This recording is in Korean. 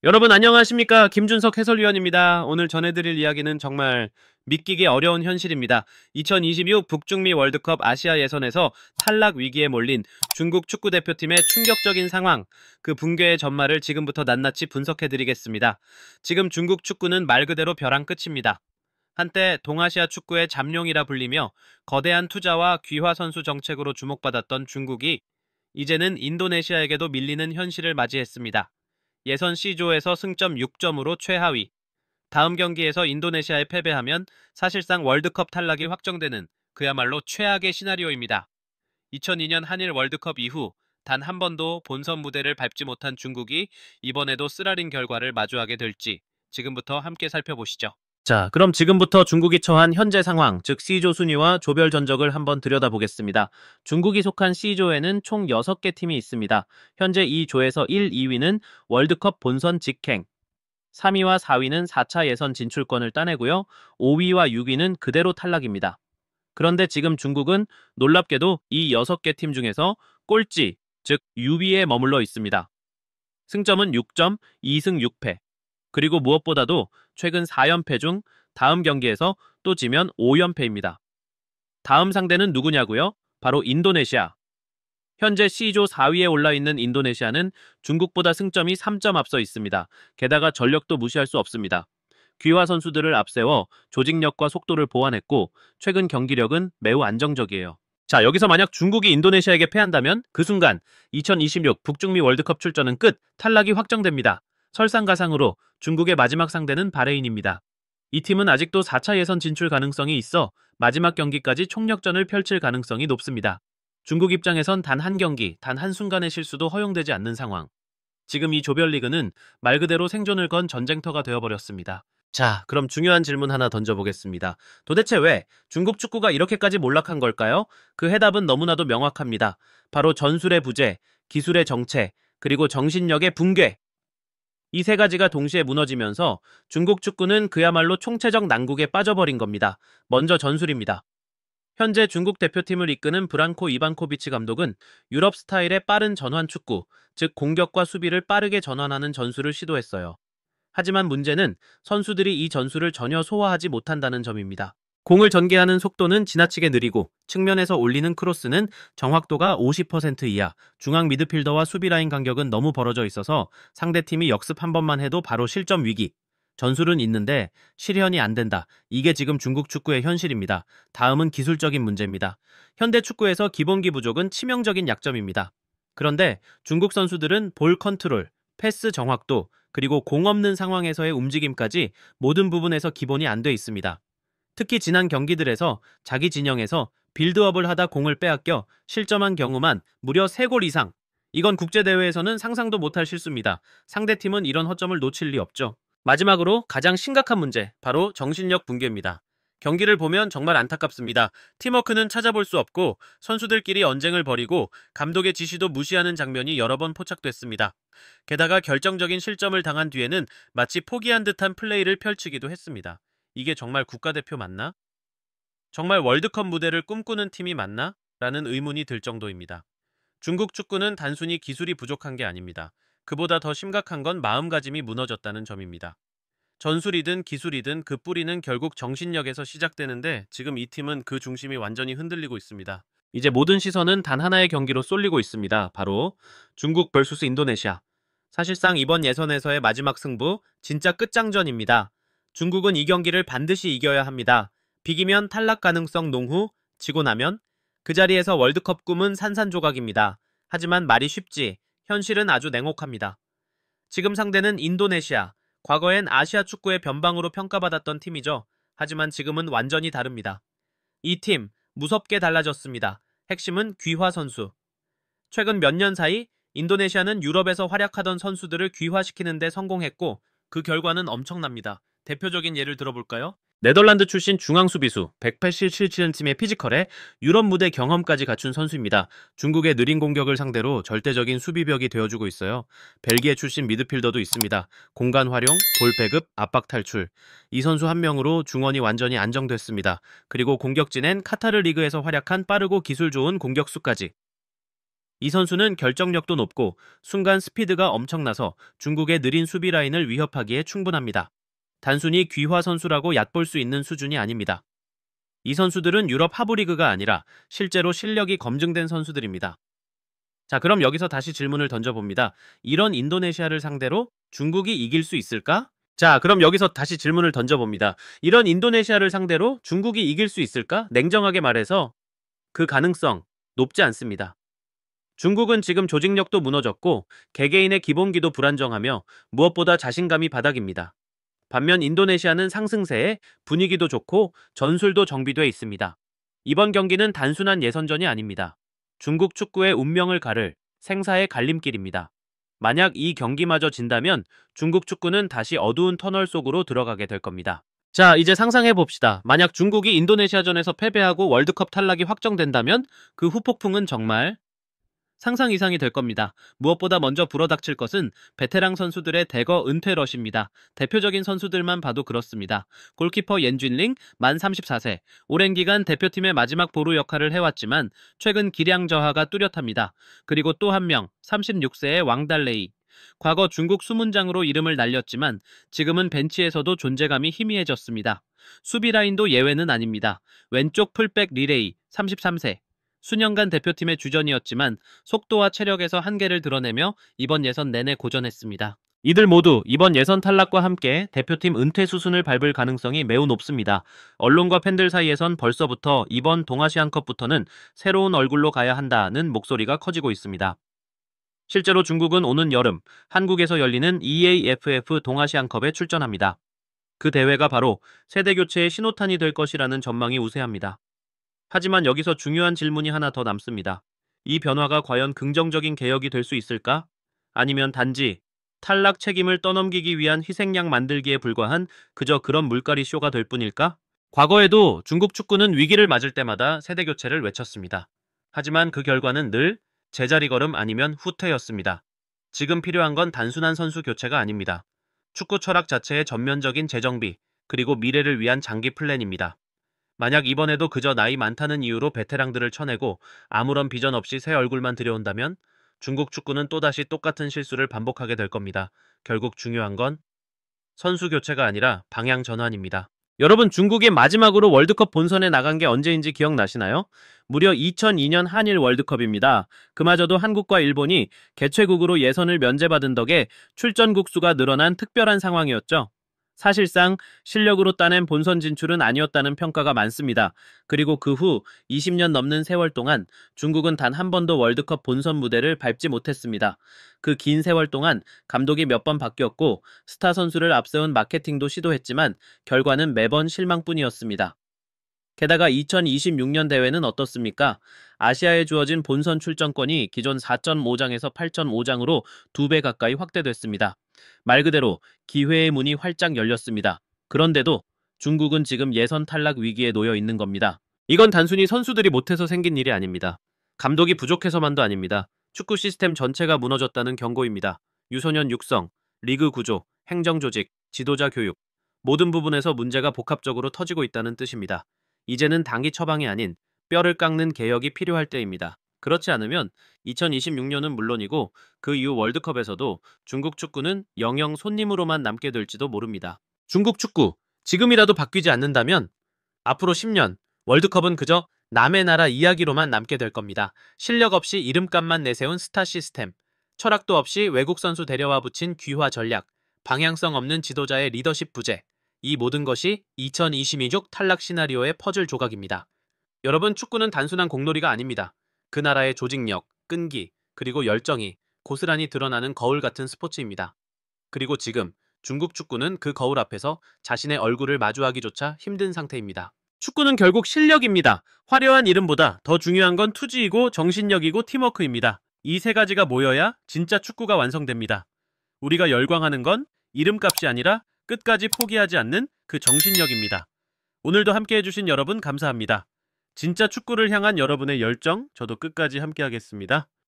여러분 안녕하십니까? 김준석 해설위원입니다. 오늘 전해드릴 이야기는 정말 믿기기 어려운 현실입니다. 2026 북중미 월드컵 아시아 예선에서 탈락 위기에 몰린 중국 축구대표팀의 충격적인 상황, 그 붕괴의 전말을 지금부터 낱낱이 분석해드리겠습니다. 지금 중국 축구는 말 그대로 벼랑 끝입니다. 한때 동아시아 축구의 잠룡이라 불리며 거대한 투자와 귀화 선수 정책으로 주목받았던 중국이 이제는 인도네시아에게도 밀리는 현실을 맞이했습니다. 예선 C조에서 승점 6점으로 최하위, 다음 경기에서 인도네시아에 패배하면 사실상 월드컵 탈락이 확정되는 그야말로 최악의 시나리오입니다. 2002년 한일 월드컵 이후 단 한 번도 본선 무대를 밟지 못한 중국이 이번에도 쓰라린 결과를 마주하게 될지 지금부터 함께 살펴보시죠. 자, 그럼 지금부터 중국이 처한 현재 상황, 즉 C조 순위와 조별 전적을 한번 들여다보겠습니다. 중국이 속한 C조에는 총 6개 팀이 있습니다. 현재 이 조에서 1, 2위는 월드컵 본선 직행, 3위와 4위는 4차 예선 진출권을 따내고요. 5위와 6위는 그대로 탈락입니다. 그런데 지금 중국은 놀랍게도 이 6개 팀 중에서 꼴찌, 즉 유위에 머물러 있습니다. 승점은 6점, 2승 6패. 그리고 무엇보다도 최근 4연패 중 다음 경기에서 또 지면 5연패입니다. 다음 상대는 누구냐고요? 바로 인도네시아. 현재 C조 4위에 올라있는 인도네시아는 중국보다 승점이 3점 앞서 있습니다. 게다가 전력도 무시할 수 없습니다. 귀화 선수들을 앞세워 조직력과 속도를 보완했고 최근 경기력은 매우 안정적이에요. 자, 여기서 만약 중국이 인도네시아에게 패한다면 그 순간 2026 북중미 월드컵 출전은 끝, 탈락이 확정됩니다. 설상가상으로 중국의 마지막 상대는 바레인입니다. 이 팀은 아직도 4차 예선 진출 가능성이 있어 마지막 경기까지 총력전을 펼칠 가능성이 높습니다. 중국 입장에선 단 한 경기, 단 한순간의 실수도 허용되지 않는 상황. 지금 이 조별리그는 말 그대로 생존을 건 전쟁터가 되어버렸습니다. 자, 그럼 중요한 질문 하나 던져보겠습니다. 도대체 왜 중국 축구가 이렇게까지 몰락한 걸까요? 그 해답은 너무나도 명확합니다. 바로 전술의 부재, 기술의 정체, 그리고 정신력의 붕괴. 이 세 가지가 동시에 무너지면서 중국 축구는 그야말로 총체적 난국에 빠져버린 겁니다. 먼저 전술입니다. 현재 중국 대표팀을 이끄는 브란코 이반코비치 감독은 유럽 스타일의 빠른 전환 축구, 즉 공격과 수비를 빠르게 전환하는 전술을 시도했어요. 하지만 문제는 선수들이 이 전술을 전혀 소화하지 못한다는 점입니다. 공을 전개하는 속도는 지나치게 느리고 측면에서 올리는 크로스는 정확도가 50% 이하, 중앙 미드필더와 수비 라인 간격은 너무 벌어져 있어서 상대팀이 역습 한 번만 해도 바로 실점 위기. 전술은 있는데 실현이 안 된다. 이게 지금 중국 축구의 현실입니다. 다음은 기술적인 문제입니다. 현대 축구에서 기본기 부족은 치명적인 약점입니다. 그런데 중국 선수들은 볼 컨트롤, 패스 정확도, 그리고 공 없는 상황에서의 움직임까지 모든 부분에서 기본이 안 돼 있습니다. 특히 지난 경기들에서 자기 진영에서 빌드업을 하다 공을 빼앗겨 실점한 경우만 무려 3골 이상. 이건 국제대회에서는 상상도 못할 실수입니다. 상대팀은 이런 허점을 놓칠 리 없죠. 마지막으로 가장 심각한 문제, 바로 정신력 붕괴입니다. 경기를 보면 정말 안타깝습니다. 팀워크는 찾아볼 수 없고 선수들끼리 언쟁을 벌이고 감독의 지시도 무시하는 장면이 여러 번 포착됐습니다. 게다가 결정적인 실점을 당한 뒤에는 마치 포기한 듯한 플레이를 펼치기도 했습니다. 이게 정말 국가대표 맞나? 정말 월드컵 무대를 꿈꾸는 팀이 맞나? 라는 의문이 들 정도입니다. 중국 축구는 단순히 기술이 부족한 게 아닙니다. 그보다 더 심각한 건 마음가짐이 무너졌다는 점입니다. 전술이든 기술이든 그 뿌리는 결국 정신력에서 시작되는데 지금 이 팀은 그 중심이 완전히 흔들리고 있습니다. 이제 모든 시선은 단 하나의 경기로 쏠리고 있습니다. 바로 중국 vs 인도네시아. 사실상 이번 예선에서의 마지막 승부, 진짜 끝장전입니다. 중국은 이 경기를 반드시 이겨야 합니다. 비기면 탈락 가능성 농후, 지고 나면 그 자리에서 월드컵 꿈은 산산조각입니다. 하지만 말이 쉽지, 현실은 아주 냉혹합니다. 지금 상대는 인도네시아, 과거엔 아시아 축구의 변방으로 평가받았던 팀이죠. 하지만 지금은 완전히 다릅니다. 이 팀, 무섭게 달라졌습니다. 핵심은 귀화 선수. 최근 몇 년 사이 인도네시아는 유럽에서 활약하던 선수들을 귀화시키는 데 성공했고 그 결과는 엄청납니다. 대표적인 예를 들어볼까요? 네덜란드 출신 중앙 수비수 187cm의 피지컬에 유럽 무대 경험까지 갖춘 선수입니다. 중국의 느린 공격을 상대로 절대적인 수비벽이 되어주고 있어요. 벨기에 출신 미드필더도 있습니다. 공간 활용, 볼 배급, 압박 탈출. 이 선수 한 명으로 중원이 완전히 안정됐습니다. 그리고 공격진엔 카타르 리그에서 활약한 빠르고 기술 좋은 공격수까지. 이 선수는 결정력도 높고 순간 스피드가 엄청나서 중국의 느린 수비 라인을 위협하기에 충분합니다. 단순히 귀화 선수라고 얕볼 수 있는 수준이 아닙니다. 이 선수들은 유럽 하부리그가 아니라 실제로 실력이 검증된 선수들입니다. 자, 그럼 여기서 다시 질문을 던져봅니다. 이런 인도네시아를 상대로 중국이 이길 수 있을까? 자, 그럼 여기서 다시 질문을 던져봅니다. 이런 인도네시아를 상대로 중국이 이길 수 있을까? 냉정하게 말해서 그 가능성 높지 않습니다. 중국은 지금 조직력도 무너졌고 개개인의 기본기도 불안정하며 무엇보다 자신감이 바닥입니다. 반면 인도네시아는 상승세에 분위기도 좋고 전술도 정비돼 있습니다. 이번 경기는 단순한 예선전이 아닙니다. 중국 축구의 운명을 가를 생사의 갈림길입니다. 만약 이 경기마저 진다면 중국 축구는 다시 어두운 터널 속으로 들어가게 될 겁니다. 자, 이제 상상해 봅시다. 만약 중국이 인도네시아전에서 패배하고 월드컵 탈락이 확정된다면 그 후폭풍은 정말 상상 이상이 될 겁니다. 무엇보다 먼저 불어닥칠 것은 베테랑 선수들의 대거 은퇴 러시입니다. 대표적인 선수들만 봐도 그렇습니다. 골키퍼 옌쥔링 만 34세, 오랜 기간 대표팀의 마지막 보루 역할을 해왔지만 최근 기량 저하가 뚜렷합니다. 그리고 또 한 명, 36세의 왕달레이. 과거 중국 수문장으로 이름을 날렸지만 지금은 벤치에서도 존재감이 희미해졌습니다. 수비 라인도 예외는 아닙니다. 왼쪽 풀백 리레이, 33세. 수년간 대표팀의 주전이었지만 속도와 체력에서 한계를 드러내며 이번 예선 내내 고전했습니다. 이들 모두 이번 예선 탈락과 함께 대표팀 은퇴 수순을 밟을 가능성이 매우 높습니다. 언론과 팬들 사이에선 벌써부터 이번 동아시안컵부터는 새로운 얼굴로 가야 한다는 목소리가 커지고 있습니다. 실제로 중국은 오는 여름 한국에서 열리는 EAFF 동아시안컵에 출전합니다. 그 대회가 바로 세대교체의 신호탄이 될 것이라는 전망이 우세합니다. 하지만 여기서 중요한 질문이 하나 더 남습니다. 이 변화가 과연 긍정적인 개혁이 될 수 있을까? 아니면 단지 탈락 책임을 떠넘기기 위한 희생양 만들기에 불과한 그저 그런 물갈이 쇼가 될 뿐일까? 과거에도 중국 축구는 위기를 맞을 때마다 세대 교체를 외쳤습니다. 하지만 그 결과는 늘 제자리 걸음 아니면 후퇴였습니다. 지금 필요한 건 단순한 선수 교체가 아닙니다. 축구 철학 자체의 전면적인 재정비, 그리고 미래를 위한 장기 플랜입니다. 만약 이번에도 그저 나이 많다는 이유로 베테랑들을 쳐내고 아무런 비전 없이 새 얼굴만 들여온다면 중국 축구는 또다시 똑같은 실수를 반복하게 될 겁니다. 결국 중요한 건 선수 교체가 아니라 방향 전환입니다. 여러분, 중국이 마지막으로 월드컵 본선에 나간 게 언제인지 기억나시나요? 무려 2002년 한일 월드컵입니다. 그마저도 한국과 일본이 개최국으로 예선을 면제받은 덕에 출전국 수가 늘어난 특별한 상황이었죠. 사실상 실력으로 따낸 본선 진출은 아니었다는 평가가 많습니다. 그리고 그 후 20년 넘는 세월 동안 중국은 단 한 번도 월드컵 본선 무대를 밟지 못했습니다. 그 긴 세월 동안 감독이 몇 번 바뀌었고 스타 선수를 앞세운 마케팅도 시도했지만 결과는 매번 실망뿐이었습니다. 게다가 2026년 대회는 어떻습니까? 아시아에 주어진 본선 출전권이 기존 4.5장에서 8.5장으로 2배 가까이 확대됐습니다. 말 그대로 기회의 문이 활짝 열렸습니다. 그런데도 중국은 지금 예선 탈락 위기에 놓여 있는 겁니다. 이건 단순히 선수들이 못해서 생긴 일이 아닙니다. 감독이 부족해서만도 아닙니다. 축구 시스템 전체가 무너졌다는 경고입니다. 유소년 육성, 리그 구조, 행정 조직, 지도자 교육, 모든 부분에서 문제가 복합적으로 터지고 있다는 뜻입니다. 이제는 단기 처방이 아닌 뼈를 깎는 개혁이 필요할 때입니다. 그렇지 않으면 2026년은 물론이고 그 이후 월드컵에서도 중국 축구는 영영 손님으로만 남게 될지도 모릅니다. 중국 축구, 지금이라도 바뀌지 않는다면 앞으로 10년 월드컵은 그저 남의 나라 이야기로만 남게 될 겁니다. 실력 없이 이름값만 내세운 스타 시스템, 철학도 없이 외국 선수 데려와 붙인 귀화 전략, 방향성 없는 지도자의 리더십 부재, 이 모든 것이 2026 탈락 시나리오의 퍼즐 조각입니다. 여러분, 축구는 단순한 공놀이가 아닙니다. 그 나라의 조직력, 끈기, 그리고 열정이 고스란히 드러나는 거울 같은 스포츠입니다. 그리고 지금 중국 축구는 그 거울 앞에서 자신의 얼굴을 마주하기조차 힘든 상태입니다. 축구는 결국 실력입니다. 화려한 이름보다 더 중요한 건 투지이고 정신력이고 팀워크입니다. 이 세 가지가 모여야 진짜 축구가 완성됩니다. 우리가 열광하는 건 이름값이 아니라 끝까지 포기하지 않는 그 정신력입니다. 오늘도 함께해주신 여러분 감사합니다. 진짜 축구를 향한 여러분의 열정, 저도 끝까지 함께하겠습니다.